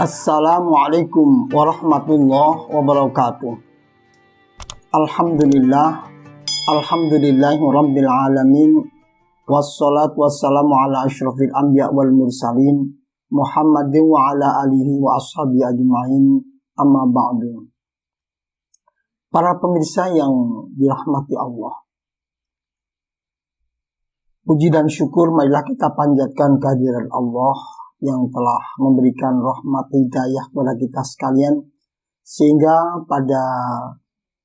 Assalamualaikum warahmatullahi wabarakatuh. Alhamdulillahi rabbil alamin. Wassalatu wassalamu ala asyrafil anbiya wal mursalin Muhammadin wa ala alihi wa ashabihi ajma'in. Amma ba'du. Para pemirsa yang dirahmati Allah, puji dan syukur marilah kita panjatkan kehadiran Allah yang telah memberikan rahmat hidayah kepada kita sekalian, sehingga pada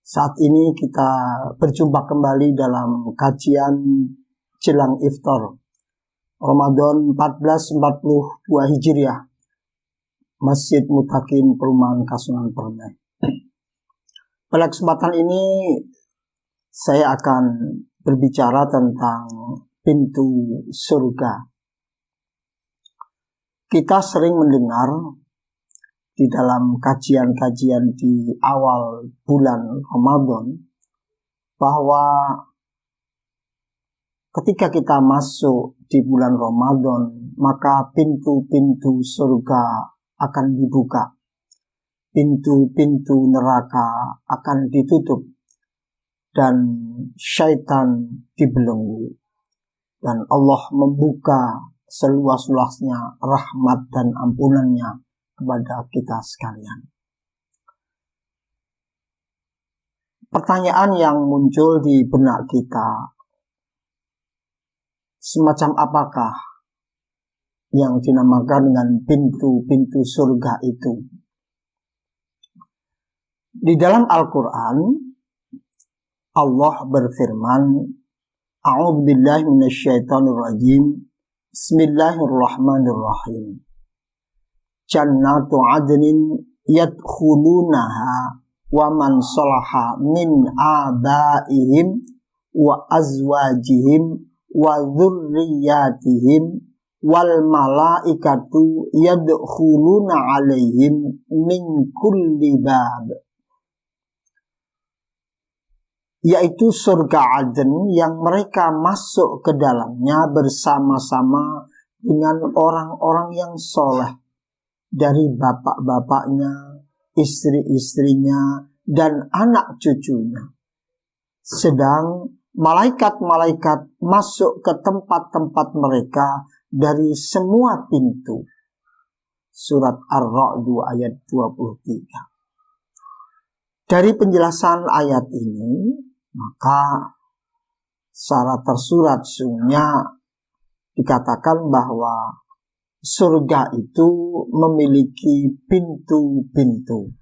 saat ini kita berjumpa kembali dalam kajian jelang iftar Ramadan 1442 Hijriah, Masjid Mutakin Perumahan Kasunan Permai. Pada kesempatan ini saya akan berbicara tentang pintu surga. Kita sering mendengar di dalam kajian-kajian di awal bulan Ramadan bahwa ketika kita masuk di bulan Ramadan, maka pintu-pintu surga akan dibuka, pintu-pintu neraka akan ditutup, dan syaitan dibelenggu, dan Allah membuka seluas-luasnya rahmat dan ampunannya kepada kita sekalian. Pertanyaan yang muncul di benak kita, semacam apakah yang dinamakan dengan pintu-pintu surga itu? Di dalam Al-Quran, Allah berfirman, A'udzubillahi minasyaitonirrajim, Bismillahirrahmanirrahim. Jannatu adnin yadkhulunaha wa man salaha min abaihim wa azwajihim wa dzurriyyatihim wal malaikatu yadkhuluna alaihim min kulli bab. Yaitu surga Aden yang mereka masuk ke dalamnya bersama-sama dengan orang-orang yang soleh dari bapak-bapaknya, istri-istrinya, dan anak cucunya. Sedang malaikat-malaikat masuk ke tempat-tempat mereka dari semua pintu. Surat Ar-Ra'd ayat 23. Dari penjelasan ayat ini, maka secara tersurat sungguhnya dikatakan bahwa surga itu memiliki pintu-pintu.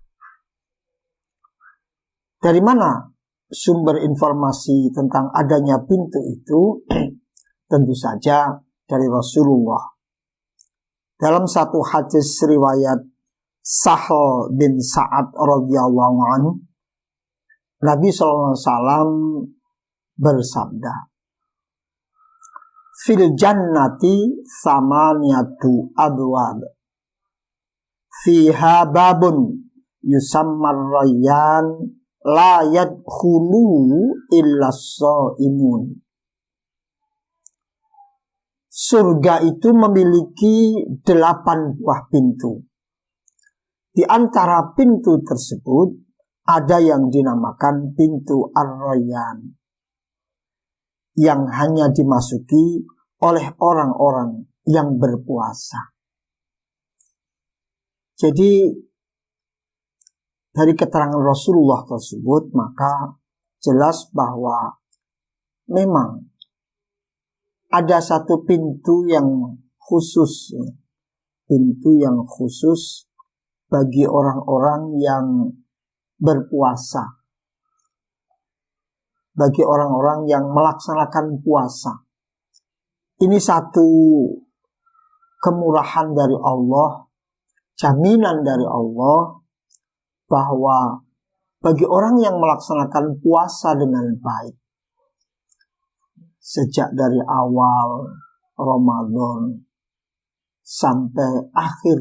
Dari mana sumber informasi tentang adanya pintu itu? Tentu saja dari Rasulullah. Dalam satu hadis riwayat Sahl bin Sa'ad radhiyallahu anhu, Nabi SAW bersabda, Fil jannati samaniyatu abwab, fiha babun yusammar rayyan la yadkhulu illa shaimun. Surga itu memiliki 8 buah pintu. Di antara pintu tersebut ada yang dinamakan pintu Ar-Rayyan, yang hanya dimasuki oleh orang-orang yang berpuasa. Jadi dari keterangan Rasulullah tersebut, maka jelas bahwa memang ada satu pintu yang khusus, bagi orang-orang yang berpuasa, bagi orang-orang yang melaksanakan puasa. Ini satu kemurahan dari Allah, jaminan dari Allah, bahwa bagi orang yang melaksanakan puasa dengan baik, sejak dari awal Ramadan sampai akhir,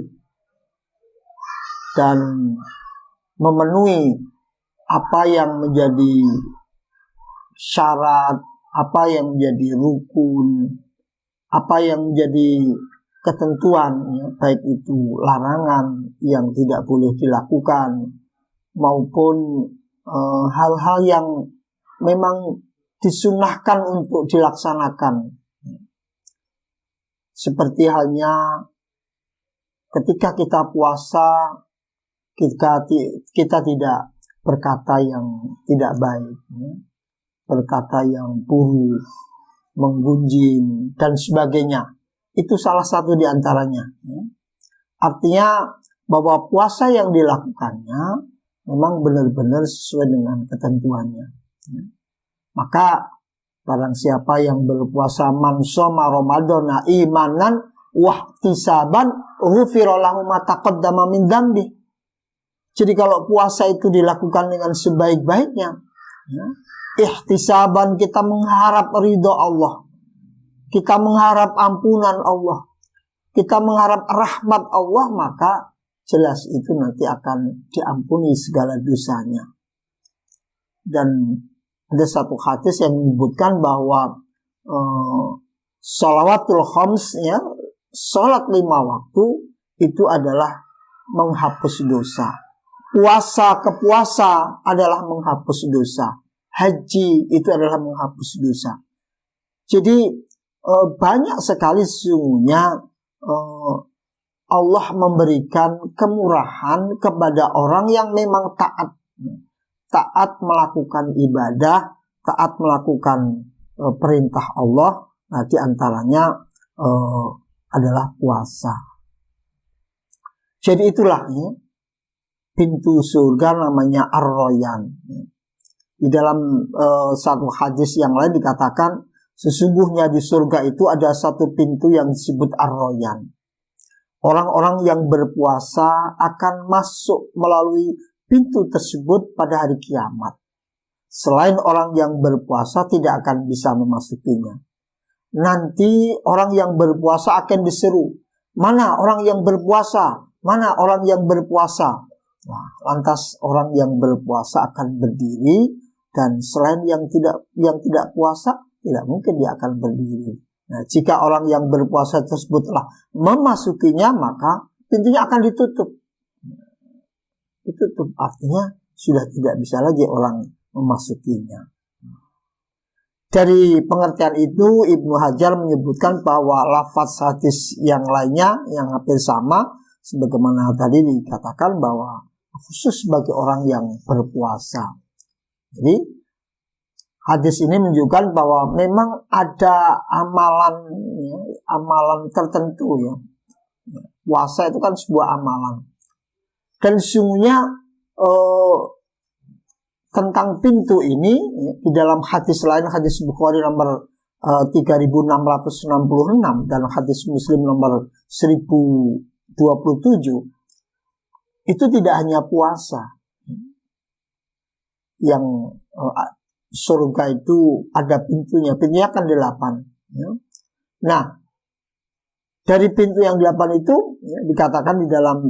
dan memenuhi apa yang menjadi syarat, apa yang menjadi rukun, apa yang menjadi ketentuan, ya, baik itu larangan yang tidak boleh dilakukan maupun hal-hal yang memang disunahkan untuk dilaksanakan. Seperti halnya ketika kita puasa, kita tidak berkata yang tidak baik, ya, berkata yang buruk, menggunjing dan sebagainya. Itu salah satu di antaranya, ya. Artinya bahwa puasa yang dilakukannya memang benar-benar sesuai dengan ketentuannya, ya. Maka barang siapa yang berpuasa man shoma ramadhana imanan wahtisaban ghufira lahu ma taqaddama min dzambi. Jadi kalau puasa itu dilakukan dengan sebaik-baiknya, ya, ihtisaban, kita mengharap ridho Allah, kita mengharap ampunan Allah, kita mengharap rahmat Allah, maka jelas itu nanti akan diampuni segala dosanya. Dan ada satu hadis yang menyebutkan bahwa sholawatul khams, ya, sholat 5 waktu itu adalah menghapus dosa. Puasa ke puasa adalah menghapus dosa. Haji itu adalah menghapus dosa. Jadi banyak sekali sesungguhnya Allah memberikan kemurahan kepada orang yang memang taat melakukan ibadah, taat melakukan perintah Allah. Nah, di antaranya adalah puasa. Jadi itulah, ya, pintu surga namanya Ar-Royan. Di dalam satu hadis yang lain dikatakan, sesungguhnya di surga itu ada satu pintu yang disebut Ar-Royan. Orang-orang yang berpuasa akan masuk melalui pintu tersebut pada hari kiamat. Selain orang yang berpuasa tidak akan bisa memasukinya. Nanti orang yang berpuasa akan diseru, mana orang yang berpuasa? Mana orang yang berpuasa? Nah, lantas orang yang berpuasa akan berdiri, dan selain yang tidak puasa, tidak mungkin dia akan berdiri. Nah, jika orang yang berpuasa tersebut telah memasukinya, maka pintunya akan ditutup. Ditutup artinya sudah tidak bisa lagi orang memasukinya. Dari pengertian itu, Ibnu Hajar menyebutkan bahwa lafaz hadis yang lainnya yang hampir sama, sebagaimana tadi dikatakan bahwa khusus bagi orang yang berpuasa. Jadi hadis ini menunjukkan bahwa memang ada amalan, ya, amalan tertentu, ya. Puasa itu kan sebuah amalan. Dan sesungguhnya tentang pintu ini, ya, di dalam hadis lain, hadis Bukhari nomor 3666 dan hadis Muslim nomor 1027, itu tidak hanya puasa. Yang surga itu ada pintunya kan 8. Ya. Nah, dari pintu yang 8 itu, ya, dikatakan di dalam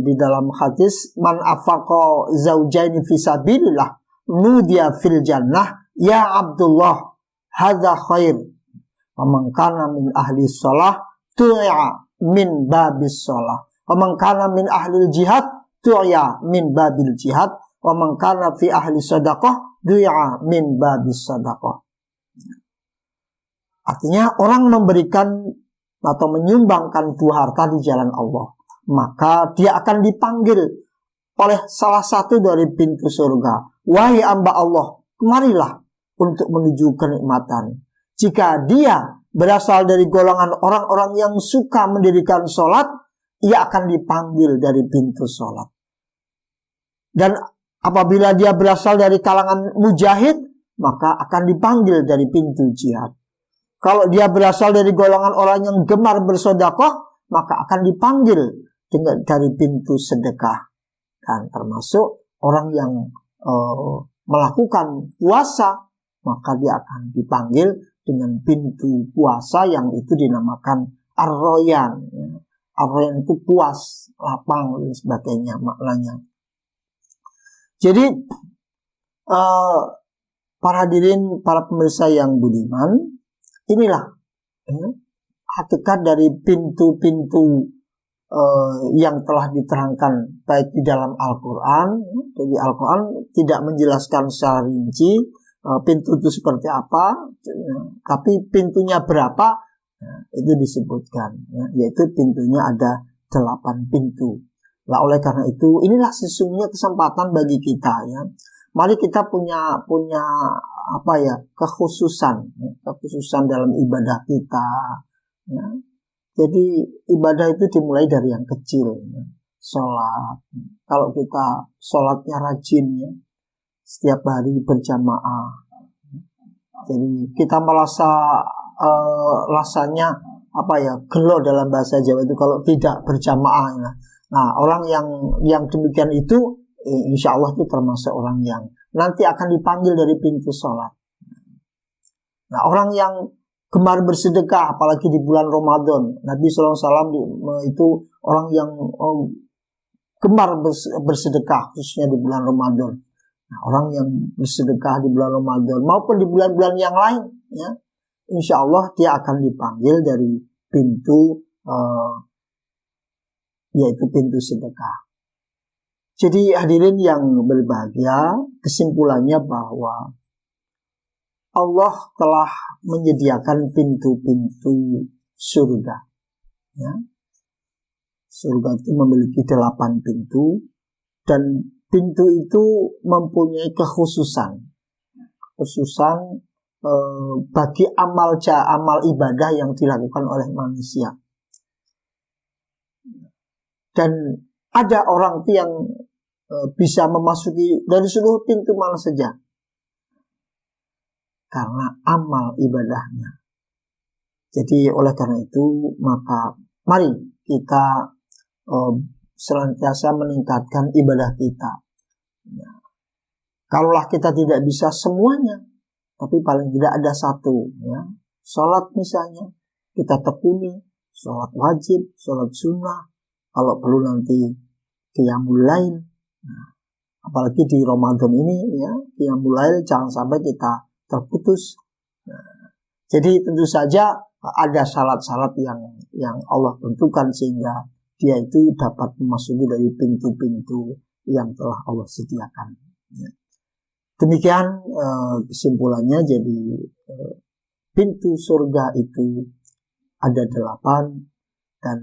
hadis, man afaqa zaujaini fisabilillah nudiya fil jannah ya Abdullah hadza khair. Wa man kana min ahli shalah tu'a min babis shalah. Wa man kana min ahli jihad tu'a min babil jihad. Wa man kana fi ahli sadaqah du'a min babis sadaqah. Artinya orang memberikan atau menyumbangkan 2 harta di jalan Allah, maka dia akan dipanggil oleh salah satu dari pintu surga. Wahai hamba Allah, kemarilah untuk menuju kenikmatan. Jika dia berasal dari golongan orang-orang yang suka mendirikan sholat, ia akan dipanggil dari pintu sholat. Dan apabila dia berasal dari kalangan mujahid, maka akan dipanggil dari pintu jihad. Kalau dia berasal dari golongan orang yang gemar bersedekah, maka akan dipanggil dari pintu sedekah. Dan termasuk orang yang melakukan puasa, maka dia akan dipanggil dengan pintu puasa yang itu dinamakan Ar-Royan. Ar-Royan itu puas, lapang, dan sebagainya maknanya. Jadi para hadirin, para pemirsa yang budiman, inilah, ya, hakikat dari pintu-pintu yang telah diterangkan baik di dalam Al-Quran. Jadi Al-Quran tidak menjelaskan secara rinci pintu itu seperti apa, tapi pintunya berapa itu disebutkan, yaitu pintunya ada 8 pintu. Lah oleh karena itu inilah sesungguhnya kesempatan bagi kita, ya. Mari kita punya kekhususan dalam ibadah kita, ya. Jadi ibadah itu dimulai dari yang kecil, ya. Sholat. Kalau kita sholatnya rajin, ya, setiap hari berjamaah, jadi kita merasa rasanya gelo dalam bahasa Jawa itu kalau tidak berjamaah, ya. Nah, orang yang demikian itu insya Allah itu termasuk orang yang nanti akan dipanggil dari pintu sholat. Nah, orang yang gemar bersedekah, apalagi di bulan Ramadan, Nabi SAW itu orang yang gemar bersedekah, khususnya di bulan Ramadan. Nah, orang yang bersedekah di bulan Ramadan maupun di bulan-bulan yang lain, ya, insya Allah dia akan dipanggil dari pintu yaitu pintu sedekah. Jadi hadirin yang berbahagia, kesimpulannya bahwa Allah telah menyediakan pintu-pintu surga, ya. Surga itu memiliki 8 pintu, dan pintu itu mempunyai kekhususan bagi amal ibadah yang dilakukan oleh manusia. Dan ada orang yang bisa memasuki dari seluruh pintu mana saja karena amal ibadahnya. Jadi oleh karena itu maka mari kita senantiasa meningkatkan ibadah kita. Ya. Kalaulah kita tidak bisa semuanya, tapi paling tidak ada satu, ya. Sholat misalnya kita tekuni, sholat wajib, sholat sunnah, kalau perlu nanti qiyamul lail. Nah, apalagi di Ramadan ini, ya, qiyamul lail jangan sampai kita terputus. Nah, jadi tentu saja ada syarat-syarat yang Allah tentukan sehingga dia itu dapat memasuki dari pintu-pintu yang telah Allah sediakan. Ya. Demikian kesimpulannya. Jadi pintu surga itu ada 8, dan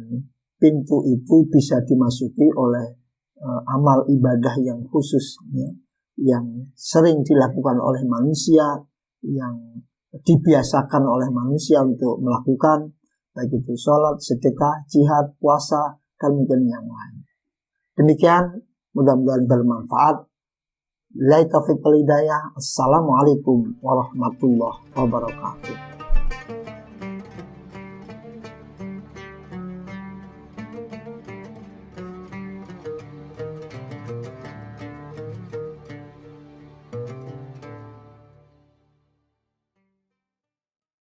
pintu itu bisa dimasuki oleh amal ibadah yang khusus, ya, yang sering dilakukan oleh manusia, yang dibiasakan oleh manusia untuk melakukan, baik itu sholat, sedekah, jihad, puasa, dan mungkin yang lain. Demikian, mudah-mudahan bermanfaat. Billahi taufiq wal hidayah. Assalamualaikum warahmatullahi wabarakatuh.